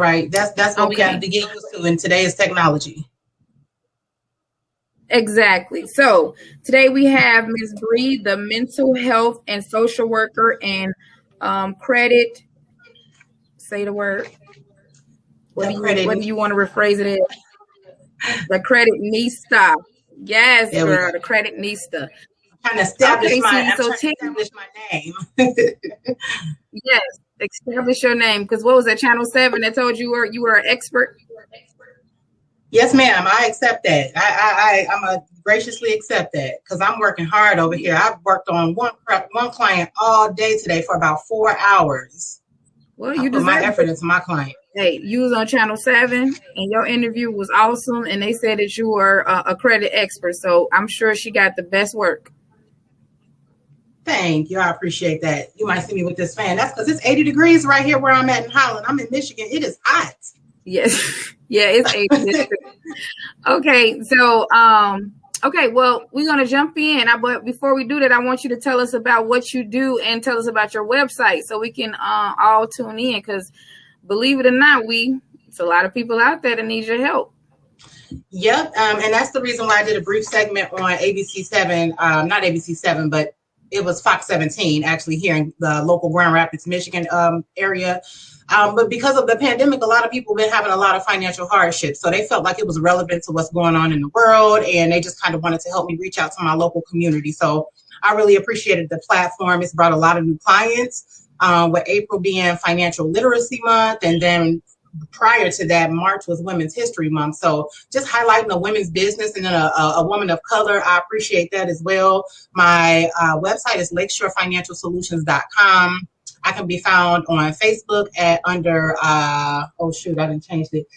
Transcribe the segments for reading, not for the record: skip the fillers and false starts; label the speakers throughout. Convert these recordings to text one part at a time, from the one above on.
Speaker 1: right? That's what we got to get used to in today's technology.
Speaker 2: Exactly. So today we have Ms. Bree, the mental health and social worker and credit. Say the word. What do you want to rephrase it as? The credit nista. Yes, girl, the credit nista.
Speaker 1: I'm trying to establish my name.
Speaker 2: Yes, establish your name. Because what was that, Channel 7 that told you were an expert?
Speaker 1: Yes, ma'am. I accept that. I'm a graciously accept that because I'm working hard over here. I've worked on one client all day today for about 4 hours.
Speaker 2: Well, you
Speaker 1: put my effort into my client.
Speaker 2: Hey, you was on Channel 7 and your interview was awesome. And they said that you were a credit expert. So I'm sure she got the best work.
Speaker 1: Thank you. I appreciate that. You might see me with this fan. That's because it's 80 degrees right here where I'm at in Holland. I'm in Michigan. It is hot.
Speaker 2: Yes. Yeah, it's 80. Okay. So, okay. Well, we're going to jump in. But before we do that, I want you to tell us about what you do and tell us about your website so we can all tune in because believe it or not, it's a lot of people out there that need your help.
Speaker 1: Yep. And that's the reason why I did a brief segment on ABC7, not ABC7, but it was Fox 17 actually here in the local Grand Rapids, Michigan area. But because of the pandemic, a lot of people have been having a lot of financial hardships. So they felt like it was relevant to what's going on in the world. And they just kind of wanted to help me reach out to my local community. So I really appreciated the platform. It's brought a lot of new clients, with April being Financial Literacy Month. And then prior to that, March was Women's History Month. So just highlighting a women's business and then a woman of color, I appreciate that as well. My website is lakeshorefinancialsolutions.com. I can be found on Facebook under, I didn't change it.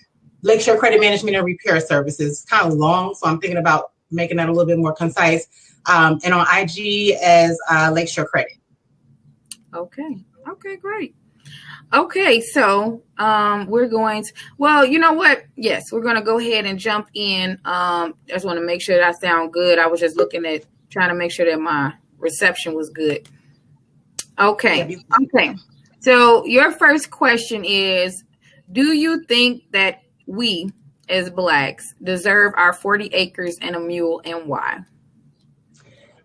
Speaker 1: Lakeshore Credit Management and Repair Services. It's kind of long, so I'm thinking about making that a little bit more concise. And on IG as Lakeshore Credit. Okay, great.
Speaker 2: Okay, so we're going to, well, you know what? Yes, we're going to go ahead and jump in. I just want to make sure that I sound good. I was just trying to make sure that my reception was good. Okay. So your first question is, do you think that we as Blacks deserve our 40 acres and a mule and why?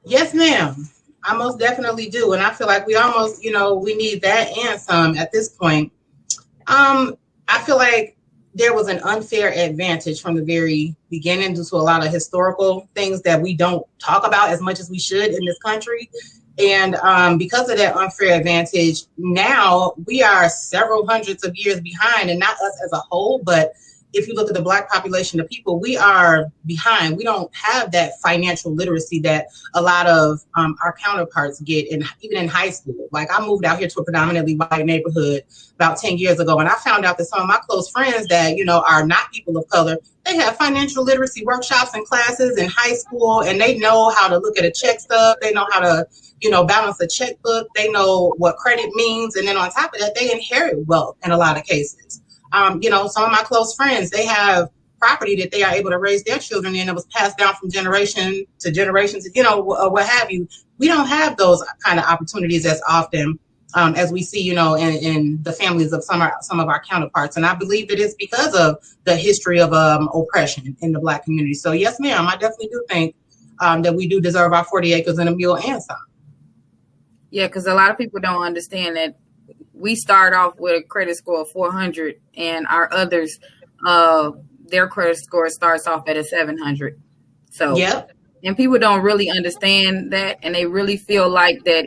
Speaker 1: Yes, ma'am. I most definitely do. And I feel like we almost, we need that and some at this point. I feel like there was an unfair advantage from the very beginning due to a lot of historical things that we don't talk about as much as we should in this country. And because of that unfair advantage, now we are several hundreds of years behind, and not us as a whole, but if you look at the Black population of people, we are behind. We don't have that financial literacy that a lot of our counterparts get, even in high school. Like I moved out here to a predominantly white neighborhood about 10 years ago, and I found out that some of my close friends that, are not people of color, they have financial literacy workshops and classes in high school, and they know how to look at a check stub. They know how to, balance a checkbook. They know what credit means. And then on top of that, they inherit wealth in a lot of cases. Some of my close friends, they have property that they are able to raise their children in that was passed down from generation to generation, what have you. We don't have those kind of opportunities as often as we see, in the families of some of our counterparts. And I believe that it's because of the history of oppression in the Black community. So yes, ma'am, I definitely do think that we do deserve our 40 acres and a mule and some.
Speaker 2: Yeah, because a lot of people don't understand that we start off with a credit score of 400 and our others, their credit score starts off at a 700. So,
Speaker 1: yep.
Speaker 2: And people don't really understand that. And they really feel like that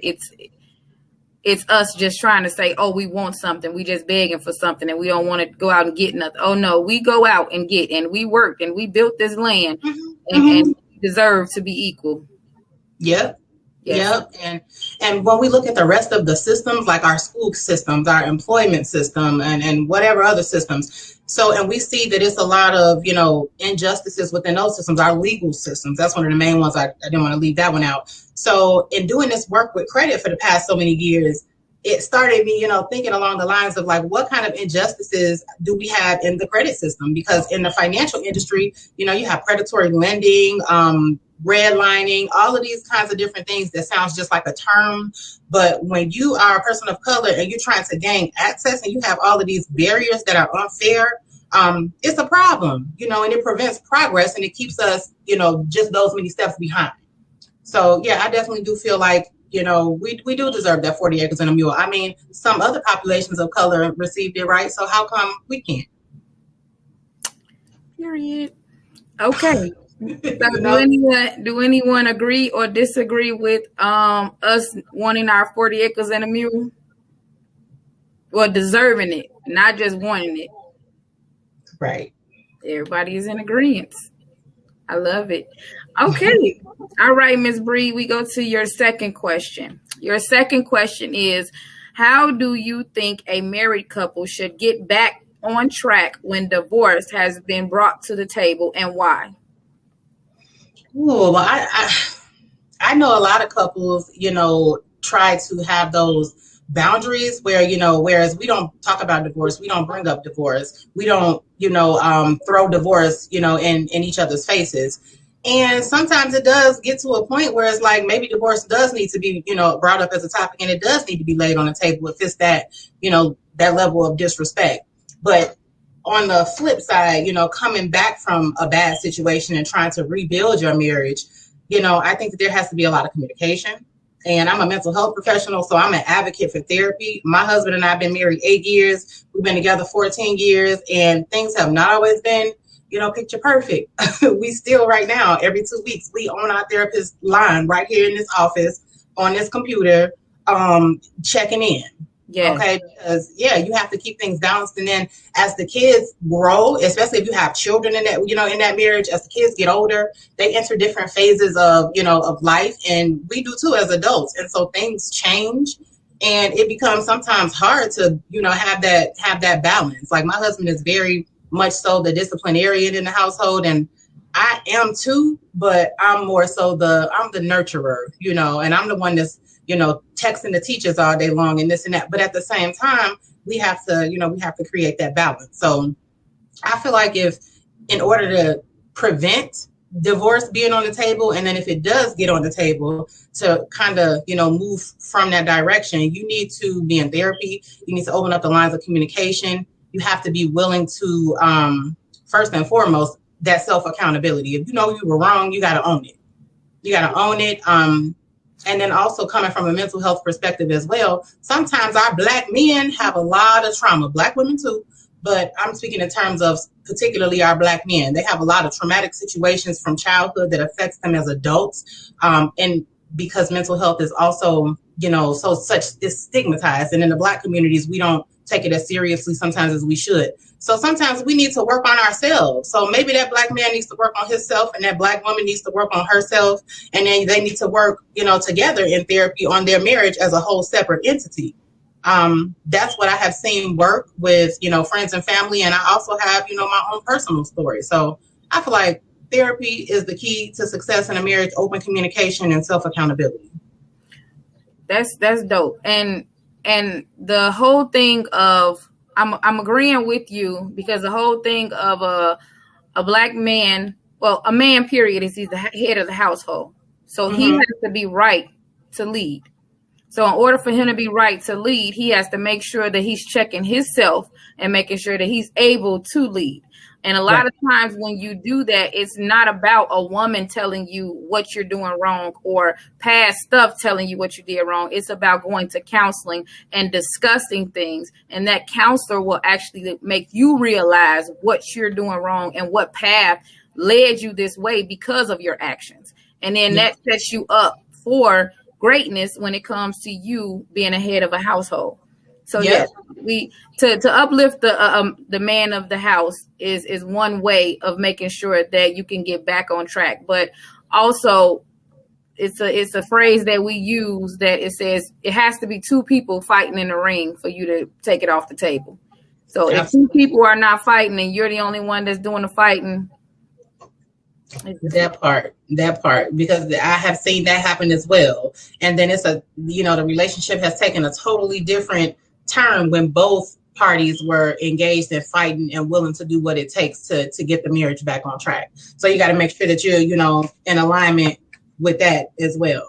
Speaker 2: it's us just trying to say, oh, we want something. We just begging for something and we don't want to go out and get nothing. Oh, no, we go out and get, and we work and we built this land and deserve to be equal.
Speaker 1: Yep.
Speaker 2: Yes.
Speaker 1: Yep. And when we look at the rest of the systems, like our school systems, our employment system and whatever other systems. So, and we see that it's a lot of, injustices within those systems, our legal systems. That's one of the main ones. I didn't want to leave that one out. So in doing this work with credit for the past so many years, it started me, thinking along the lines of like, what kind of injustices do we have in the credit system? Because in the financial industry, you have predatory lending, redlining, all of these kinds of different things that sounds just like a term. But when you are a person of color and you're trying to gain access and you have all of these barriers that are unfair, it's a problem, you know, and it prevents progress and it keeps us, you know, just those many steps behind. So, yeah, I definitely do feel like, you know, we do deserve that 40 acres and a mule. I mean, some other populations of color received it, right? So how come we can't?
Speaker 2: Period. Okay. So do anyone agree or disagree with us wanting our 40 acres and a mule? Well, deserving it, not just wanting it.
Speaker 1: Right.
Speaker 2: Everybody is in agreement. I love it. Okay. All right, Ms. Bree, we go to your second question. Your second question is, how do you think a married couple should get back on track when divorce has been brought to the table, and why?
Speaker 1: Well, I know a lot of couples, you know, try to have those boundaries where, you know, whereas we don't talk about divorce, we don't bring up divorce, we don't, you know, throw divorce, you know, in each other's faces. And sometimes it does get to a point where it's like maybe divorce does need to be, you know, brought up as a topic, and it does need to be laid on the table if it's that, you know, that level of disrespect. But on the flip side, you know, coming back from a bad situation and trying to rebuild your marriage, you know, I think that there has to be a lot of communication. And I'm a mental health professional, so I'm an advocate for therapy. My husband and I have been married 8 years. We've been together 14 years, and things have not always been, you know, picture perfect. We still right now, every 2 weeks, we on our therapist line right here in this office on this computer, checking in. Yeah. Okay. Because you have to keep things balanced. And then as the kids grow, especially if you have children in that, you know, in that marriage, as the kids get older, they enter different phases of, you know, of life. And we do too as adults. And so things change, and it becomes sometimes hard to, you know, have that balance. Like my husband is very much so the disciplinarian in the household, and I am too, but I'm more so I'm the nurturer, you know, and I'm the one that's, you know, texting the teachers all day long and this and that. But at the same time, we have to create that balance. So I feel like in order to prevent divorce being on the table, and then if it does get on the table, to kind of, you know, move from that direction, you need to be in therapy. You need to open up the lines of communication. You have to be willing to, first and foremost, that self-accountability. If you know you were wrong, you got to own it. You got to own it. And then also coming from a mental health perspective as well, sometimes our Black men have a lot of trauma, Black women too, but I'm speaking in terms of particularly our Black men. They have a lot of traumatic situations from childhood that affects them as adults. And because mental health is also, you know, is stigmatized. And in the Black communities, we don't take it as seriously sometimes as we should. So sometimes we need to work on ourselves. So maybe that Black man needs to work on himself, and that Black woman needs to work on herself. And then they need to work, you know, together in therapy on their marriage as a whole separate entity. That's what I have seen work with, you know, friends and family. And I also have, you know, my own personal story. So I feel like therapy is the key to success in a marriage, open communication and self-accountability.
Speaker 2: That's dope. And the whole thing of, I'm agreeing with you, because the whole thing of a Black man, well, a man period, is he's the head of the household. So he has to be right to lead. So in order for him to be right to lead, he has to make sure that he's checking himself and making sure that he's able to lead. And a lot of times when you do that, it's not about a woman telling you what you're doing wrong or past stuff telling you what you did wrong. It's about going to counseling and discussing things. And that counselor will actually make you realize what you're doing wrong and what path led you this way because of your actions. And then that sets you up for greatness when it comes to you being a head of a household. So we to uplift the man of the house is one way of making sure that you can get back on track. But also it's a phrase that we use that it says it has to be two people fighting in the ring for you to take it off the table. So if two people are not fighting and you're the only one that's doing the fighting.
Speaker 1: That part, because I have seen that happen as well. And then it's the relationship has taken a totally different turn when both parties were engaged in fighting and willing to do what it takes to get the marriage back on track. So you got to make sure that you're, in alignment with that as well.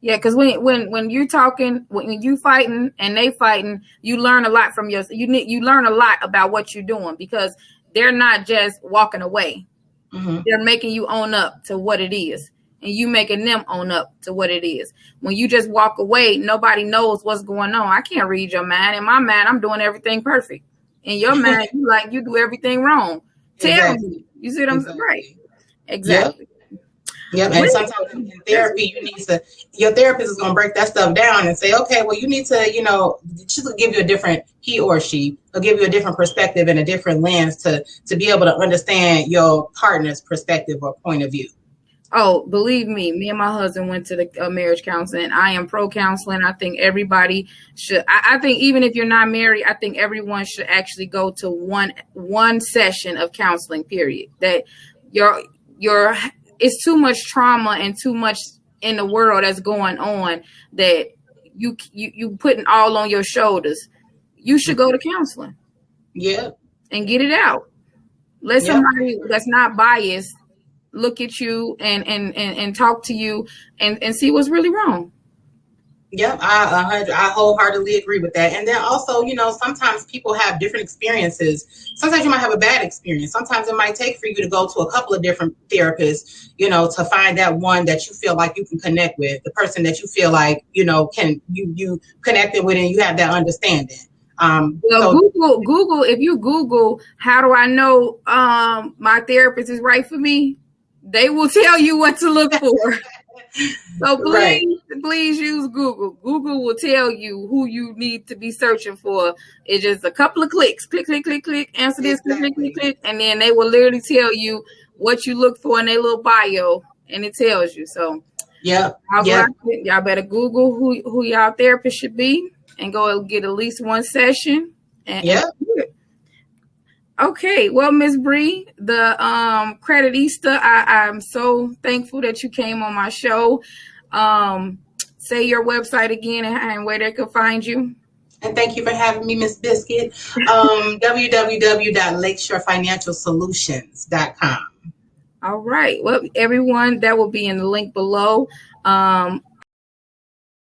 Speaker 2: Yeah, because when you're talking, when you fighting and they fighting, you learn a lot from you learn a lot about what you're doing, because they're not just walking away. Mm-hmm. They're making you own up to what it is, and you making them own up to what it is. When you just walk away, nobody knows what's going on. I can't read your mind. In my mind, I'm doing everything perfect. In your mind, you do everything wrong. Tell me. You see what I'm saying? Right. Exactly.
Speaker 1: Yep. Yep. And sometimes in therapy, your therapist is going to break that stuff down and say, okay, well, you need to, she will give you a different, he or she will give you a different perspective and a different lens to be able to understand your partner's perspective or point of view.
Speaker 2: Oh, believe me and my husband went to the marriage counseling. I am pro counseling. I think everybody should. I think even if you're not married, I think everyone should actually go to one session of counseling, period. That it's too much trauma and too much in the world that's going on that you putting all on your shoulders. You should go to counseling.
Speaker 1: Yeah. And
Speaker 2: get it out. Let somebody that's not biased look at you and talk to you and see what's really wrong.
Speaker 1: Yep, I wholeheartedly agree with that. And then also, sometimes people have different experiences. Sometimes you might have a bad experience. Sometimes it might take for you to go to a couple of different therapists, to find that one that you feel like you can connect with, the person that you feel like, can you connected with and you have that understanding.
Speaker 2: Google, if you Google, how do I know my therapist is right for me? They will tell you what to look for. So please use Google. Google will tell you who you need to be searching for. It's just a couple of clicks. Click, click, click, click. Answer this, click, click, click. And then they will literally tell you what you look for in their little bio. And it tells you. So y'all better Google who y'all therapist should be and go get at least one session. Okay, well, Ms. Bree, the Creditista, I'm so thankful that you came on my show. Say your website again and where they can find you.
Speaker 1: And thank you for having me, Ms. Biscuit. www.lakeshorefinancialsolutions.com.
Speaker 2: All right. Well, everyone, that will be in the link below.